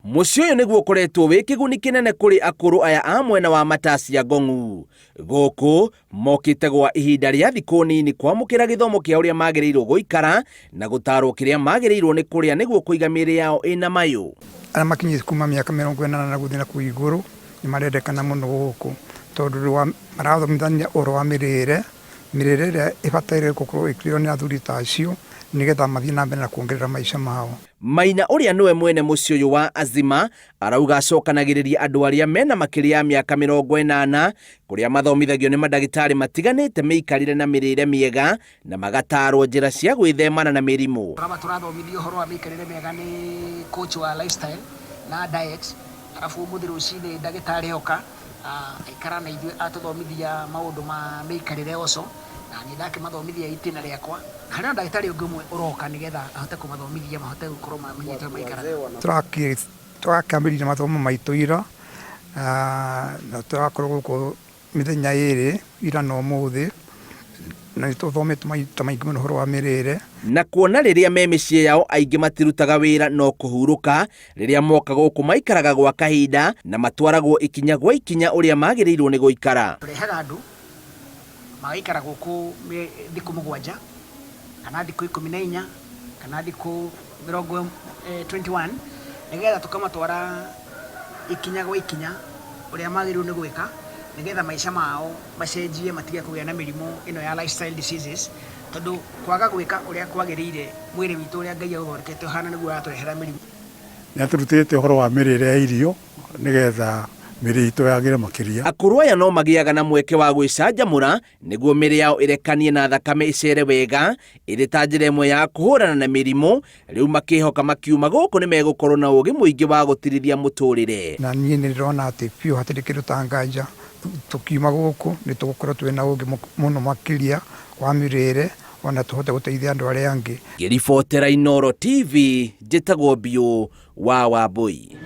Mucio uyu niguo ukoretwo wi kiguni kinene kuri akuru aya a mwena wa Matasia-Kajiado. Guku mokite gwa ihinda ria thiku nini kwamukira githomo kia uria magirirwo guikara na gutarwo kiria magirirwo ni kuria niguo kuiga miiri yao ina mayu. Ara makinyite kuma miaka 40 na guthii na kuiguru ni marendekana muno guku tondu wa marathomithania oro wa mirire ria ibataire gukorwo ikirwo ni athuri ta acio nigetha mathii na mbere na kuongerera maisha mao. Maina uria niwe mwene mucio uyu wa Azima arauga acokanagiriria andu aria mena makiria ya miaka 80 kuria mathomithagio ni madagitari matiganite miikarire na mirire miega na magatarwo njira cia gwithemana na mirimu. Turathomithio horo wa miikarire miega ni coach wa lifestyle na diet, arafu muthiru cini dagitari oka ikara na ithuĩ atuthomithia maundu ma miikarire oco na ni ndake mathomithia itina riakwa harĩa ndagĩtarĩ ũngĩ ũmwe ũroka nĩgetha ahote kũmathomithia mahote gũkorwo mamenyete maikara. Tũrakambĩrĩria mathomo maitũ ira na tũrakorwo gũkũ mĩthenya ĩrĩ ira na ũmũthĩ na nĩtũthomete maita maingĩ mũno ũhoro wa mĩrĩre. Na kuona rĩrĩa me mĩciĩ yao aingĩ matirutaga wĩra no kũhurũka rĩrĩa moka gũkũ maikaraga gwa kahinda na matwaragwo ikinya gwa ikinya ũrĩa magĩrĩirwo nĩ gũikara. Tũrehaga andũ magaikara gũkũ thikũ 7 kana thikũ 14 kana thikũ 21 nigetha tukamatwara ikinya gwa ikinya uria magĩrĩirwo nĩ gwĩka nigetha maisha mao macenjie matige kũgĩa na mĩrimũ ino ya lifestyle diseases tondu kwaga gwĩka uria kwagĩrĩire mwĩrĩ witũ uria Ngai aũthondekete hana nĩguo aratũrehera mĩrimũ. Nĩatũrutĩte ũhoro wa mĩrĩre ya irio nigetha mĩrĩ itũ yagĩre makiria. Akuru aya no magiaga na mweke wa gwĩcanjamũra nĩguo mĩrĩ yao ĩrekanie na thakame ĩcere wega ĩrĩ ta njĩra ĩmwe ya kũhũrana na mĩrimũ. Rĩu makĩhoka makiuma gũkũ nĩ megũkorwo na ũgĩ mũingĩ wa gũtirithia mũtũrĩre. Na niĩ nĩndĩrona atĩ biũ hatirĩ kĩndũ ta nganja tukiuma gũkũ nĩtũgũkorwo twĩna ũgĩ mũno makiria wa mĩrĩre ona tuhote gũteithia andũ arĩa angĩ. Ngĩribotera Inooro TV njĩtagwo Biũ wa Wambui.